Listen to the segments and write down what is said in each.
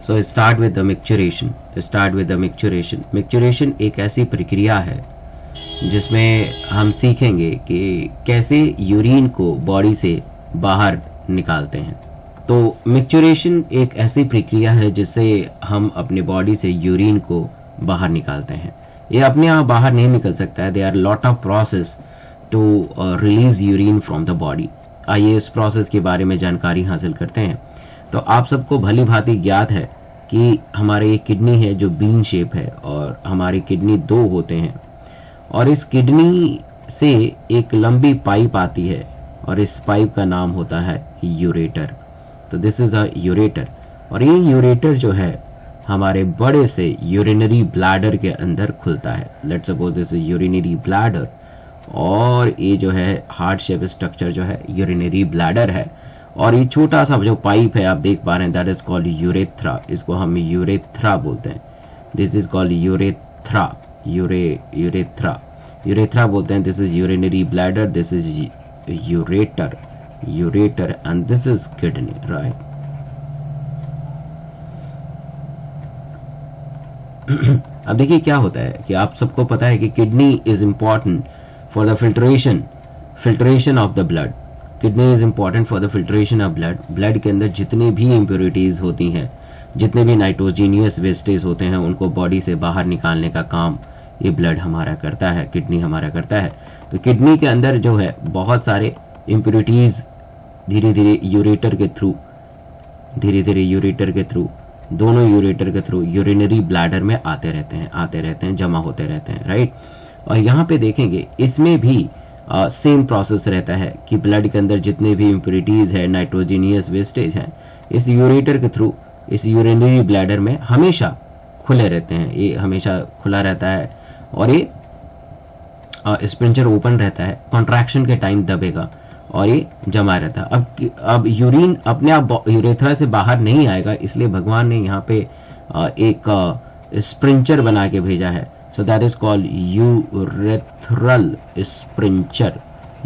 So start with the micturition. Micturition एक ऐसी प्रक्रिया है जिसमें हम सीखेंगे कि कैसे यूरिन को बॉडी से बाहर निकालते हैं। तो मिक्चुरेशन एक ऐसी प्रक्रिया है जिससे हम अपने बॉडी से यूरिन को बाहर निकालते हैं। ये अपने आप बाहर नहीं निकल सकता है। They are lot of process to release urine from the body. आइए इस प्रोसेस के बारे में जानकारी हासिल करते हैं। तो आप सबको भली भांति ज्ञात है कि हमारे ये किडनी है जो बीन शेप है, और हमारी किडनी दो होते हैं, और इस किडनी से एक लंबी पाइप आती है और इस पाइप का नाम होता है यूरेटर। तो दिस इज अ यूरेटर, और ये यूरेटर जो है हमारे बड़े से यूरिनरी ब्लैडर के अंदर खुलता है। Let's suppose this is urinary bladder, और ये जो है हार्ट शेप स्ट्रक्चर जो है यूरिनरी ब्लैडर है, और ये छोटा सा जो पाइप है आप देख पा रहे हैं, दैट इज कॉल्ड यूरेथ्रा। इसको हम यूरेथ्रा बोलते हैं। This is called urethra, urethra बोलते हैं। This is urinary bladder, this is ureter, and this is kidney, right. अब देखिए क्या होता है कि आप सबको पता है कि kidney is important for the filtration of the blood. Kidney is important for the filtration of blood. Blood के अंदर जितने भी इंप्योरिटीज होती हैं, जितने भी नाइट्रोजीनियस वेस्टेज होते हैं, उनको बॉडी से बाहर निकालने का काम ये ब्लड हमारा करता है, किडनी हमारा करता है। तो किडनी के अंदर जो है बहुत सारे इंप्योरिटीज धीरे धीरे यूरेटर के थ्रू दोनों यूरेटर के थ्रू यूरिनरी ब्लैडर में आते रहते हैं, जमा होते रहते हैं, राइट। और यहाँ पे देखेंगे इसमें भी सेम प्रोसेस रहता है कि ब्लड के अंदर जितने भी इंप्योरिटीज है, नाइट्रोजीनियस वेस्टेज हैं, इस यूरेटर के थ्रू इस यूरिनरी ब्लैडर में हमेशा खुले रहते हैं। ये हमेशा खुला रहता है, और ये स्पिंचर ओपन रहता है। कॉन्ट्रैक्शन के टाइम दबेगा और ये जमा रहता है। अब यूरिन अपने आप यूरेथ्रा से बाहर नहीं आएगा, इसलिए भगवान ने यहाँ पे एक स्प्रिंचर बना के भेजा है। So that is called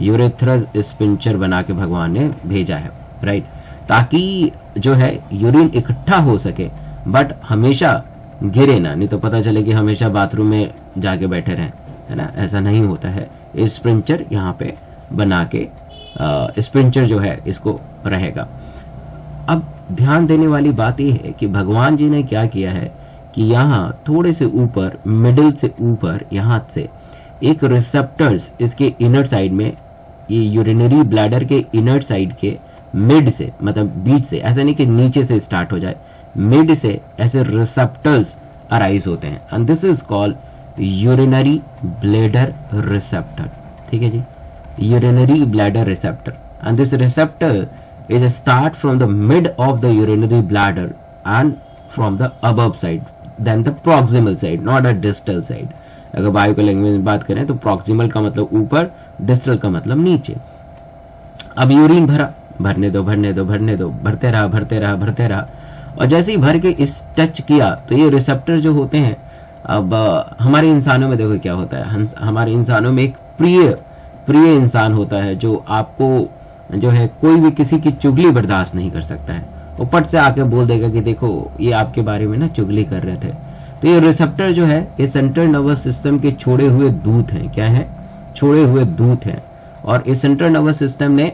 urethral sphincter बना के भगवान ने भेजा है, राइट, ताकि जो है यूरिन इकट्ठा हो सके, बट हमेशा गिरे ना, नहीं तो पता चले कि हमेशा बाथरूम में जाके बैठे रहें, है ना। ऐसा नहीं होता है। स्प्रिंचर यहाँ पे बना के स्प्रिंचर जो है इसको रहेगा। अब ध्यान देने वाली बात यह है कि भगवान जी ने क्या किया है कि यहाँ थोड़े से ऊपर, मिडिल से ऊपर, यहाँ से एक रिसेप्टर्स इसके इनर साइड में, ये यूरिनरी ब्लैडर के इनर साइड के मिड से, मतलब बीच से, ऐसा नहीं कि नीचे से स्टार्ट हो जाए, मिड से ऐसे रिसेप्टर्स अराइज होते हैं, and this is called urinary bladder receptor. ठीक है जी, urinary bladder receptor, and this receptor is a start from the mid of the urinary bladder and from the above side, then the proximal side, not a distal side. अगर bio के language में बात करें तो proximal का मतलब ऊपर, distal का मतलब नीचे। अब यूरिन भरने दो, भरते रहा, और जैसे ही भर के इस टच किया तो ये रिसेप्टर जो होते हैं, अब हमारे इंसानों में देखो क्या होता है, हमारे इंसानों में एक प्रिय इंसान होता है जो आपको जो है कोई भी किसी की चुगली बर्दाश्त नहीं कर सकता है। वो पट से आके बोल देगा कि देखो ये आपके बारे में ना चुगली कर रहे थे। तो ये रिसेप्टर जो है ये सेंट्रल नर्वस सिस्टम के छोड़े हुए दूत हैं। क्या है? छोड़े हुए दूत हैं। और इस सेंट्रल नर्वस सिस्टम ने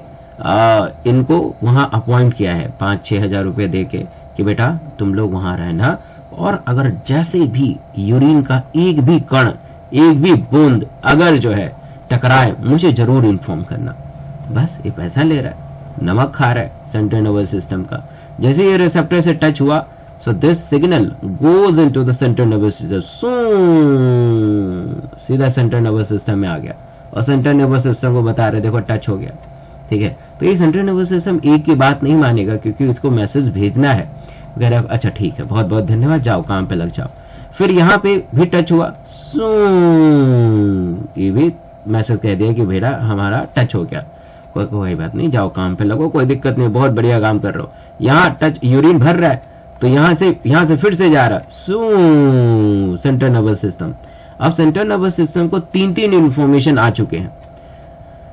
इनको वहां अपॉइंट किया है 5-6 हजार रुपए दे के कि बेटा तुम लोग वहां रहना, और अगर जैसे भी यूरिन का एक भी कण, एक भी बूंद अगर जो है टकराए, मुझे जरूर इन्फॉर्म करना। बस ये पैसा ले रहा है, नमक खा रहा है सेंट्रल नर्वस सिस्टम का। जैसे ये रिसेप्टर से टच हुआ, so this signal goes into the central nervous system, सीधा सेंट्रल नर्वस सिस्टम में आ गया, और सेंट्रल नर्वस सिस्टम को बता रहे देखो टच हो गया। ठीक है, तो ये सेंट्रल नर्वस सिस्टम एक की बात नहीं मानेगा, क्योंकि इसको मैसेज भेजना है। वगैरह अच्छा ठीक है, बहुत बहुत धन्यवाद, जाओ काम पे लग जाओ। फिर यहाँ पे भी टच हुआ, ये भी मैसेज कह दिया कि बेटा हमारा टच हो गया, कोई बात नहीं, जाओ काम पे लगो, कोई दिक्कत नहीं, बहुत बढ़िया काम कर रहे हो। यहाँ टच, यूरिन भर रहा है तो यहाँ से फिर से जा रहा सेंट्रल नर्वस सिस्टम। अब सेंट्रल नर्वस सिस्टम को 3 इंफॉर्मेशन आ चुके हैं।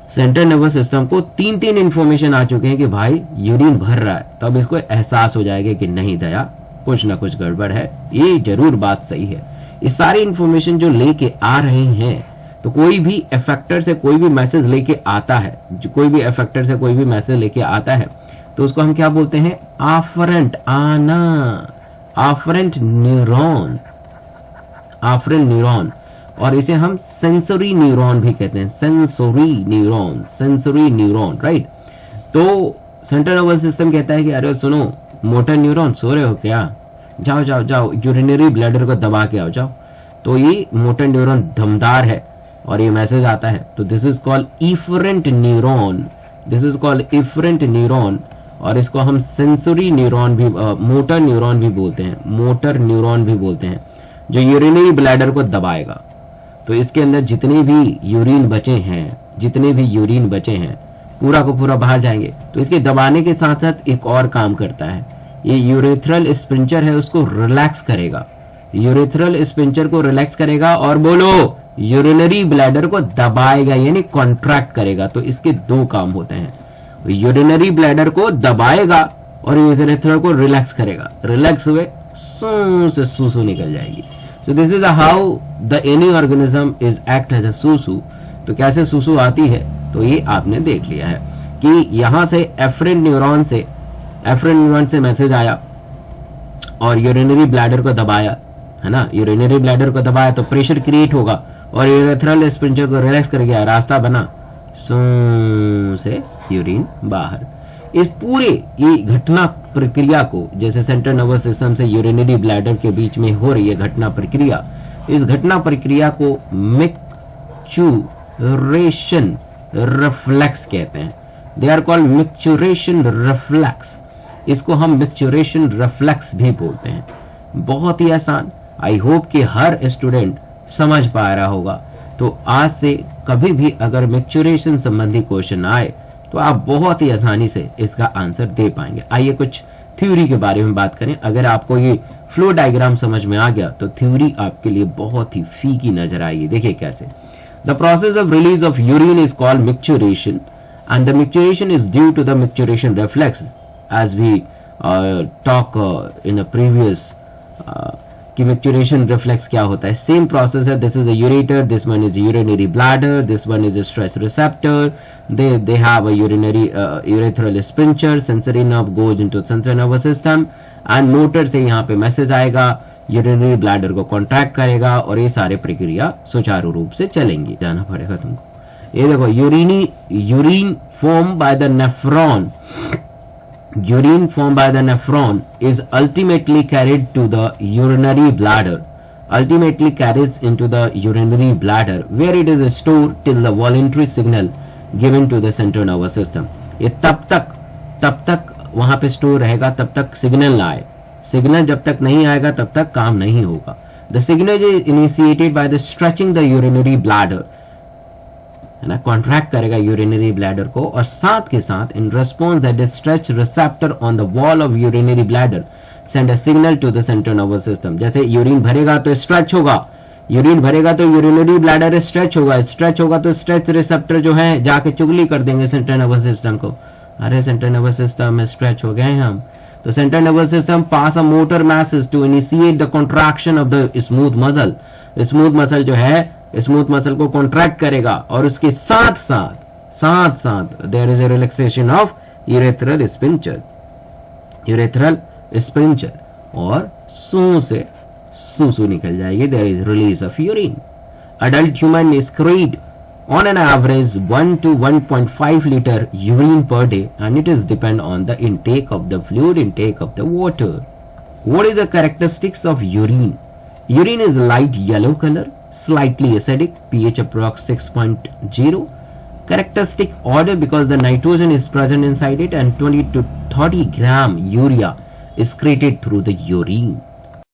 सेंट्रल नर्वस सिस्टम को 3 इंफॉर्मेशन आ चुके हैं कि भाई यूरिन भर रहा है। तो अब इसको एहसास हो जाएगा कि नहीं दया, कुछ ना कुछ गड़बड़ है, ये जरूर बात सही है। ये सारी इंफॉर्मेशन जो लेके आ रहे हैं, तो कोई भी एफेक्टर से कोई भी मैसेज लेके आता है, जो कोई भी एफेक्टर से कोई भी मैसेज लेके आता है, तो उसको हम क्या बोलते हैं? आफरेंट आना, आफरेंट न्यूरॉन, आफरेंट न्यूरॉन। और इसे हम सेंसरी न्यूरॉन भी कहते हैं, sensory neuron, sensory neuron, right. तो सेंट्रल नर्वस सिस्टम कहता है कि अरे सुनो मोटर न्यूरॉन, सो रहे हो क्या, जाओ जाओ जाओ यूरिनरी ब्लैडर को दबा के आओ, जाओ। तो ये मोटर न्यूरॉन दमदार है और ये मैसेज आता है, तो this is called efferent neuron, this is called efferent neuron. और इसको हम सेंसरी न्यूरॉन भी, मोटर न्यूरॉन भी बोलते हैं, मोटर न्यूरॉन भी बोलते हैं, जो यूरिनरी ब्लैडर को दबाएगा। तो इसके अंदर जितने भी यूरिन बचे हैं, जितने भी यूरिन बचे हैं, पूरा को पूरा बाहर जाएंगे। तो इसके दबाने के साथ साथ एक और काम करता है, ये यूरेथ्रल स्पिंचर है उसको रिलैक्स करेगा, यूरेथ्रल स्पिंचर को रिलैक्स करेगा और बोलो यूरिनरी ब्लैडर को दबाएगा, यानी कॉन्ट्रैक्ट करेगा। तो इसके दो काम होते हैं, यूरिनरी ब्लैडर को दबाएगा और यूरेथ्रल को रिलैक्स करेगा। रिलैक्स हुए सू से सूसू निकल जाएगी। So this is how the any organism is act as a सूसू। तो कैसे सूसू आती है, तो ये आपने देख लिया है कि यहां से एफरेंट न्यूरॉन से मैसेज आया और यूरिनरी ब्लैडर को दबाया, है ना, यूरिनरी ब्लैडर को दबाया तो प्रेशर क्रिएट होगा और यूरेथ्रल स्पिंचर को रिलैक्स कर गया, रास्ता बना, सू से यूरिन बाहर। इस पूरे ये घटना प्रक्रिया को, जैसे सेंट्रल नर्वस सिस्टम से यूरिनरी ब्लैडर के बीच में हो रही है घटना प्रक्रिया, इस घटना प्रक्रिया को मिक्चुरेशन रिफ्लेक्स कहते हैं। They are called micturition reflex. इसको हम मिक्चुरेशन रिफ्लेक्स भी बोलते हैं। बहुत ही आसान, आई होप कि हर स्टूडेंट समझ पा रहा होगा। तो आज से कभी भी अगर मिक्चुरेशन संबंधी क्वेश्चन आए तो आप बहुत ही आसानी से इसका आंसर दे पाएंगे। आइए कुछ थ्योरी के बारे में बात करें। अगर आपको ये फ्लो डायग्राम समझ में आ गया तो थ्योरी आपके लिए बहुत ही फीकी नजर आएगी। देखिए कैसे। The process of release of urine is called micturition and the micturition is due to the micturition reflex as we talk in a previous कि मिक्चुरेशन रिफ्लेक्स क्या होता है। सेम प्रोसेस है। This is a ureter, this one is urinary bladder, this one is a stretch receptor, they have a urinary urethral sphincter, sensory nerve goes into central nervous system and motor से यहाँ पे message आएगा, urinary bladder को contract करेगा और ये सारे प्रक्रिया सुचारू रूप से चलेंगी। जाना पड़ेगा तुमको। ये देखो urine form by the nephron, urine formed by the nephron is ultimately carried to the urinary bladder, ultimately carries into the urinary bladder where it is stored till the voluntary signal given to the central nervous system. ये तब तक वहां पे store रहेगा तब तक signal ना आए। सिग्नल जब तक नहीं आएगा तब तक काम नहीं होगा। The signal is initiated by the stretching the urinary bladder, है ना, कॉन्ट्रैक्ट करेगा यूरिनरी ब्लैडर को और साथ के साथ in response that is stretch receptor on the wall of urinary bladder send a signal to the central nervous system. जैसे urine भरेगा तो स्ट्रेच होगा, यूरिन भरेगा तो यूरिनरी ब्लैडर स्ट्रेच होगा, स्ट्रेच होगा तो स्ट्रेच रिसेप्टर जो है जाके चुगली कर देंगे सेंट्रल नर्वस सिस्टम को, अरे सेंट्रल नर्वस सिस्टम में स्ट्रेच हो गए हैं हम। तो central nervous system pass a motor message to initiate the contraction of the smooth muscle. Smooth muscle जो है, स्मूथ मसल को कॉन्ट्रैक्ट करेगा और उसके साथ साथ there is a relaxation of urethral sphincter, urethral sphincter और सू से सूसू निकल जाएगी। There is release of urine. Adult human excrete on an average 1 to 1.5 liter urine per day and it is depend on the intake of the fluid, intake of the water. What is the characteristics of urine? Urine is light yellow color, slightly acidic, pH approx 6.0. Characteristic odor because the nitrogen is present inside it and 20 to 30 gram urea is excreted through the urine.